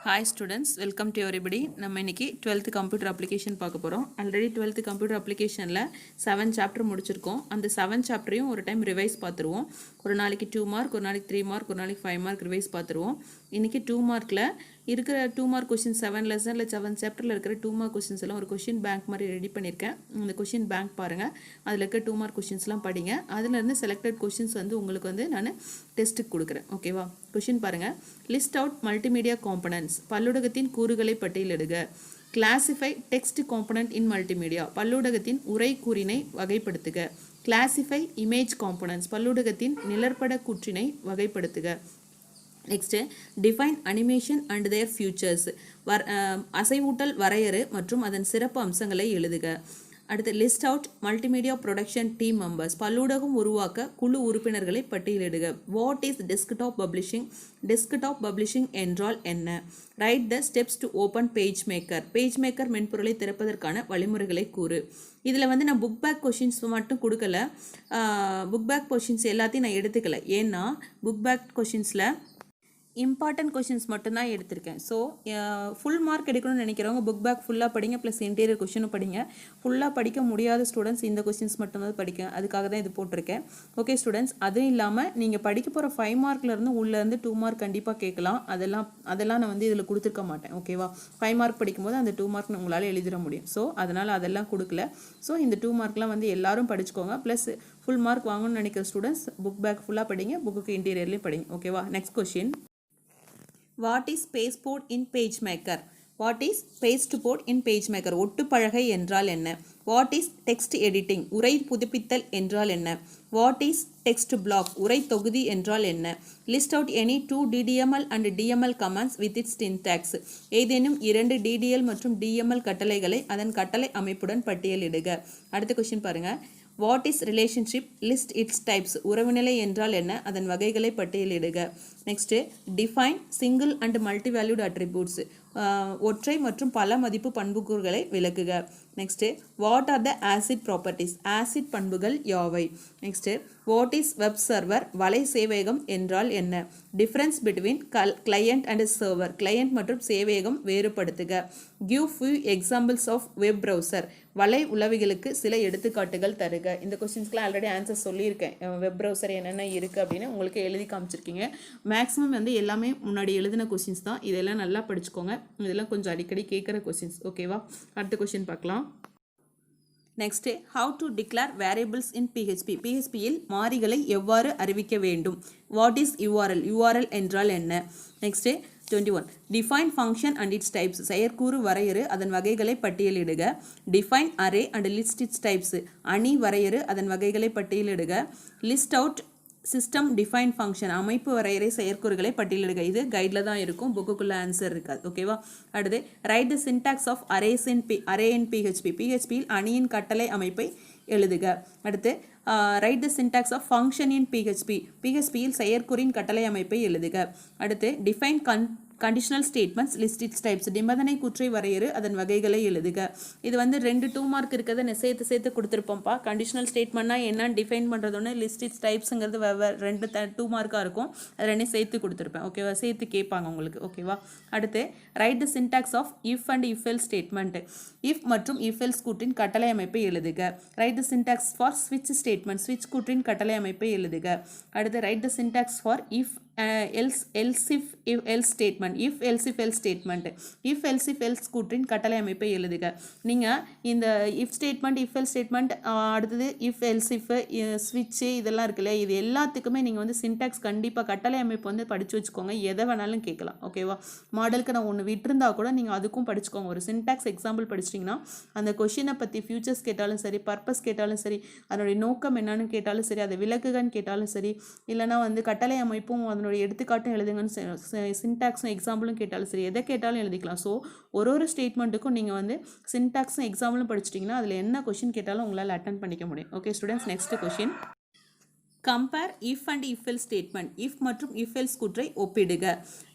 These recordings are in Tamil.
Hi students, welcome to everybody. நம்ம இன்னைக்கு 12th computer application பார்க்க போறோம். ஆல்ரெடி 12th computer applicationல 7 chapter முடிச்சிருக்கோம். அந்த 7 chapterயும் ஒரு டைம் ரிவைஸ் பார்த்துருவோம். ஒரு நாளைக்கு 2 மார்க், ஒரு நாளைக்கு 3 மார்க், ஒரு நாளைக்கு 5 மார்க் ரிவைஸ் பார்த்துருவோம். இன்னைக்கு 2 மார்க்ல இருக்கிற 2 மார்க் கொஸ்டின் 7 லெசன்ல 7 சாப்டர்ல இருக்கிற 2 மார்க் கொஸ்டின்ஸ் எல்லாம் ஒரு கொஸ்டின் பேங்க் மாதிரி ரெடி பண்ணியிருக்கேன். அந்த கொஸ்டின் பேங்க் பாருங்க. அதில் இருக்க 2 மார்க் கொஸ்டின்ஸ்லாம் படிங்க. அதுல இருந்து செலக்டட் கொஸ்டின்ஸ் வந்து உங்களுக்கு வந்து நான் டெஸ்ட்டுக்கு கொடுக்குறேன். ஓகேவா? கொஸ்டின் பாருங்க. List out multimedia components. பல்லூடகத்தின் கூறுகளை பட்டியலிடுக. Classify text component in multimedia. பல்லூடகத்தின் உரை கூறினை வகைப்படுத்துக. Classify image components. பல்லூடகத்தின் நிழற்பட கூற்றினை வகைப்படுத்துக. Next define animation and their features. அசைவூட்டல் வரையறு மற்றும் அதன் சிறப்பு அம்சங்களை எழுதுக. அடுத்து list out multimedia production team members. பல்லூடகம் உருவாக்க குழு உறுப்பினர்களை பட்டியலிடுக. What is desktop publishing? Desktop publishing என்றால் என்ன? Write the steps to open PageMaker. PageMaker மென்பொருளை திறப்பதற்கான வழிமுறைகளை கூறு. இதில் வந்து நான் புக் பேக் கொஷின்ஸ் மட்டும் கொடுக்கல. புக் பேக் கொஷின்ஸ் எல்லாத்தையும் நான் எடுத்துக்கல. ஏன்னா புக் பேக் கொஷின்ஸில் இம்பார்ட்டன்ட் கொஷின்ஸ் மட்டும்தான் எடுத்திருக்கேன். ஸோ ஃபுல் மார்க் எடுக்கணும்னு நினைக்கிறவங்க புக் பேக் ஃபுல்லாக படிங்க, ப்ளஸ் இன்டீரியர் கொஷினும் படிங்க. ஃபுல்லாக படிக்க முடியாத ஸ்டூடெண்ட்ஸ் இந்த கொஷின்ஸ் மட்டும்தான் படிக்க, அதுக்காக தான் இது போட்டிருக்கேன். ஓகே ஸ்டூடெண்ட்ஸ், அதுவும் இல்லாமல் நீங்கள் படிக்க போகிற 5 மார்க்லேருந்து உள்ளேருந்து 2 மார்க் கண்டிப்பாக கேட்கலாம். அதெல்லாம் நான் வந்து இதில் கொடுத்துருக்க மாட்டேன். ஓகேவா? 5 மார்க் படிக்கும்போது அந்த 2 மார்க் உங்களால் எழுதிட முடியும். ஸோ அதனால் அதெல்லாம் கொடுக்கல. ஸோ இந்த 2 மார்க்லாம் வந்து எல்லாரும் படிச்சுக்கோங்க. ப்ளஸ் ஃபுல் மார்க் வாங்கணும்னு நினைக்கிற ஸ்டூடெண்ட்ஸ் புக் பேக் ஃபுல்லாக படிங்க, புக்குக்கு இன்டீரியர்லேயும் படிங்க. ஓகேவா? Next question. What is pasteboard in PageMaker? What is pasteboard in PageMaker? ஒட்டுப்பலகை என்றால் என்ன? What is text editing? உரை புதுப்பித்தல் என்றால் என்ன? What is text block? உரை தொகுதி என்றால் என்ன? List out any 2 DDML and DML commands with its syntax. ஏதேனும் 2 DDL மற்றும் DML கட்டளைகளை அதன் கட்டளை அமைப்புடன் பட்டியலிடுக. அடுத்த கொஸ்டின் பாருங்க. What is relationship? List its types. உறவுநிலை என்றால் என்ன? அதன் வகைகளை பட்டியலிடுக. Next define single and multi valued attributes. ஒற்றை மற்றும் பல மதிப்பு பண்புக்கூறுகளை விளக்குக. Next what are the ACID properties? ACID பண்புகள் யாவை? Next what is web server? வலை சேவையகம் என்றால் என்ன? Difference between client and server. Client மற்றும் சேவையகம் வேறுபடுத்துக. Give few examples of web browser. வலை உளவிகளுக்கு சில எடுத்துக்காட்டுகள் தருக. இந்த கொஸ்டின்ஸ்க்குலாம் ஆல்ரெடி ஆன்சர் சொல்லியிருக்கேன். வெப் ப்ரௌசர் என்னென்ன இருக்குது அப்படின்னு உங்களுக்கு எழுதி காமிச்சிருக்கீங்க. மேக்ஸிமம் வந்து எல்லாமே முன்னாடி எழுதின கொஸ்டின்ஸ் தான். இதெல்லாம் நல்லா படிச்சுக்கோங்க. இதெல்லாம் கொஞ்சம் அடிக்கடி கேட்குற கொஸ்டின்ஸ். ஓகேவா? அடுத்த கொஸ்டின் பார்க்கலாம். Next how to declare variables in PHP. PHPயில் மாறிகளை எவ்வாறு அறிவிக்க வேண்டும்? What is URL? URL என்றால் என்ன? Next 21 define function and its types. செயற்கூறு வரையறு அதன் வகைகளை பட்டியலிடுக. Define array and list its types. அணி வரையறு அதன் வகைகளை பட்டியலிடுக. List out system define function. அமைப்பு வரையறை செயற்கூறுகளை பட்டியலிடுக. இது கைடில் தான் இருக்கும், புக்குக்குள்ள ஆன்சர் இருக்காது. ஓகேவா? அடுத்து write the syntax of array in PHP. PHPயில் அணியின் கட்டளை அமைப்பை எழுதுக. அடுத்து write the syntax of function in PHPயில் செயற்கூறின் கட்டளை அமைப்பை எழுதுக. அடுத்து define conditional statements list its types. நிபந்தனை கூற்றை வரையறு அதன் வகைகளை எழுதுக. இது வந்து 2 மார்க் இருக்கிறத சேர்த்து கொடுத்துருப்போம்ப்பா. கண்டிஷனல் ஸ்டேட்மெண்ட்னா என்னன்னு டிஃபைன் பண்ணுறது ஒன்று, லிஸ்ட் இட்ஸ் டைப்ஸுங்கிறது 2 மார்க்காக இருக்கும். அது 2 சேர்த்து கொடுத்துருப்பேன். ஓகேவா? சேர்த்து கேட்பாங்க உங்களுக்கு. ஓகேவா? அடுத்து write the syntax of if and if else statement. If மற்றும் இஃப் எல்ஸ் கூற்றின் கட்டளை அமைப்பை எழுதுக. ரைட் த சின்டாக்ஸ் ஃபார் ஸ்விட்ச் ஸ்டேட்மெண்ட். ஸ்விட்ச் கூற்றின் கட்டளை அமைப்பை எழுதுக. அடுத்து write the syntax for if else if else statement. if else if else statement. if else if else கூற்றின் கட்டளை அமைப்பை எழுதுக. நீங்கள் இந்த if statement if else statement அடுத்தது if else if switch இதெல்லாம் இருக்குல்ல, இது எல்லாத்துக்குமே நீங்கள் வந்து சின்டாக்ஸ் கண்டிப்பாக கட்டளை அமைப்பு வந்து படித்து வச்சுக்கோங்க. எதை வேணாலும் கேட்கலாம். ஓகேவா? மாடலுக்கு நான் ஒன்று விட்டுருந்தா கூட நீங்கள் அதுக்கும் படிச்சுக்கோங்க. ஒரு சின்டாக்ஸ் எக்ஸாம்பிள் படிச்சிட்டிங்கன்னா அந்த கொஷினை பற்றி ஃபியூச்சர்ஸ் கேட்டாலும் சரி, பர்பஸ் கேட்டாலும் சரி, அதனுடைய நோக்கம் என்னன்னு கேட்டாலும் சரி, அதை விளக்குகன்னு கேட்டாலும் சரி, இல்லைனா வந்து கட்டளை அமைப்பும் அதனுடைய எடுத்துக்காட்டும் எழுதுங்கன்னு சின்டாக்ஸும் எக்ஸாம்பிளும் கேட்டாலும் சரி, எதை கேட்டாலும் எழுதிக்கலாம். ஸோ ஒரு ஸ்டேட்மெண்ட்டுக்கும் நீங்கள் வந்து சின்டாக்ஸும் எக்ஸாம்பிளும் படிச்சிட்டிங்கன்னா அதில் என்ன கொஷின் கேட்டாலும் உங்களால் அட்டன் பண்ணிக்க முடியும். Okay students, next question. Compare if and if else statement. If மற்றும் இஃப் எல்ஸ் கூற்றை ஒப்பிடுக.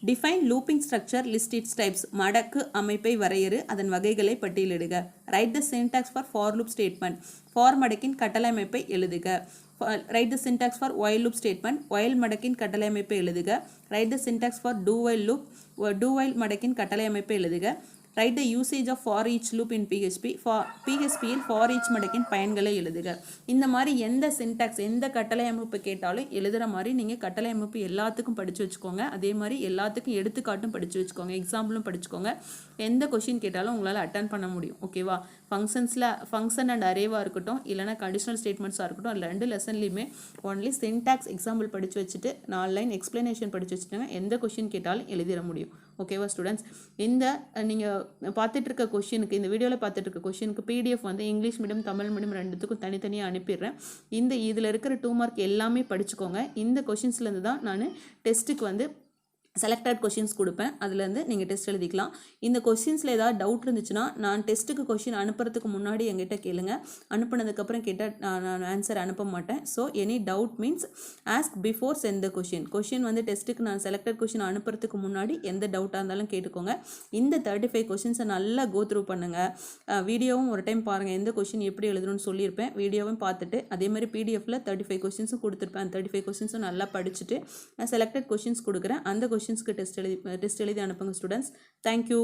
Define looping structure list its types. மடக்கு அமைப்பை வரையறு அதன் வகைகளை பட்டியலிடுக. Write the syntax for loop statement. For மடக்கின் கட்டளை அமைப்பை எழுதுக. write the syntax for while loop statement. while மடக்கின் கட்டளை அமைப்பை எழுதுக. write the syntax for do while loop. do while மடக்கின் கட்டளை அமைப்பை எழுதுக. write the usage of for each loop in PHP. PHP will for each மடக்கின் பயன்களை எழுதுக. இந்த மாதிரி எந்த சின்டாக்ஸ் எந்த கட்டளை அமைப்பு கேட்டாலும் எழுதுகிற மாதிரி நீங்கள் கட்டளை அமைப்பு எல்லாத்துக்கும் படித்து வச்சுக்கோங்க. அதே மாதிரி எல்லாத்துக்கும் எடுத்துக்காட்டும் படித்து வச்சுக்கோங்க, எக்ஸாம்பிளும் படிச்சுக்கோங்க. எந்த கொஷின் கேட்டாலும் உங்களால் அட்டன் பண்ண முடியும். ஓகேவா? ஃபங்க்ஷன் அண்ட் அரேவாக இருக்கட்டும், இல்லைனா கண்டிஷனல் ஸ்டேட்மெண்ட்ஸாக இருக்கட்டும், அதில் 2 லெசன்லையுமே ஒன்லி சின்டாக்ஸ் எக்ஸாம்பிள் படித்து வச்சுட்டு 4 லைன் எக்ஸ்பிளனேஷன் படித்து வச்சுட்டாங்க. எந்த கொஷின் கேட்டாலும் எழுதிட முடியும். ஓகேவா ஸ்டூடெண்ட்ஸ்? இந்த நீங்கள் பார்த்துட்டு இருக்க கொஷினுக்கு, இந்த வீடியோவில் பார்த்துட்டு இருக்க கொஷினுக்கு பிடிஎஃப் வந்து இங்கிலீஷ் மீடியம் தமிழ் மீடியம் ரெண்டுத்துக்கும் தனித்தனியாக அனுப்பிடுறேன். இதில் இருக்கிற 2 மார்க் எல்லாமே படிச்சுக்கோங்க. இந்த கொஷின்ஸ்லேருந்து தான் நான் டெஸ்ட்டுக்கு வந்து செலக்டட் கொஷின்ஸ் கொடுப்பேன். அதுலேருந்து நீங்கள் டெஸ்ட் எழுதிக்கலாம். இந்த கொஷின்ஸில் ஏதாவது டவுட் இருந்துச்சுன்னா நான் டெஸ்ட்டுக்கு கொஷின் அனுப்புறதுக்கு முன்னாடி என்கிட்ட கேளுங்க. அனுப்புனதுக்கப்புறம் கேட்டால் நான் ஆன்சர் அனுப்ப மாட்டேன். So any doubt means ask before sent the question வந்து டெஸ்ட்டுக்கு நான் செலக்டட் கொஷின் அனுப்புறதுக்கு முன்னாடி எந்த டவுட்டாக இருந்தாலும் கேட்டுக்கோங்க. இந்த 35 கொஷின்ஸை நல்லா கோ த்ரூ பண்ணுங்கள். வீடியோவும் ஒரு டைம் பாருங்கள், எந்த கொஷின் எப்படி எழுதணும்னு சொல்லியிருப்பேன். வீடியோவும் பார்த்துட்டு அதே மாதிரி பிடிஎஃப்பில் 35 கொஷின்ஸும் கொடுத்துருப்பேன். 35 கொஷின்ஸும் நல்லா படிச்சுட்டு நான் செலக்டட் கொஷின்ஸ் கொடுக்குறேன். அந்த கொஷின்ஸ்க்கு டெஸ்ட் எழுதி அனுப்புங்க ஸ்டூடெண்ட்ஸ். தேங்க்யூ.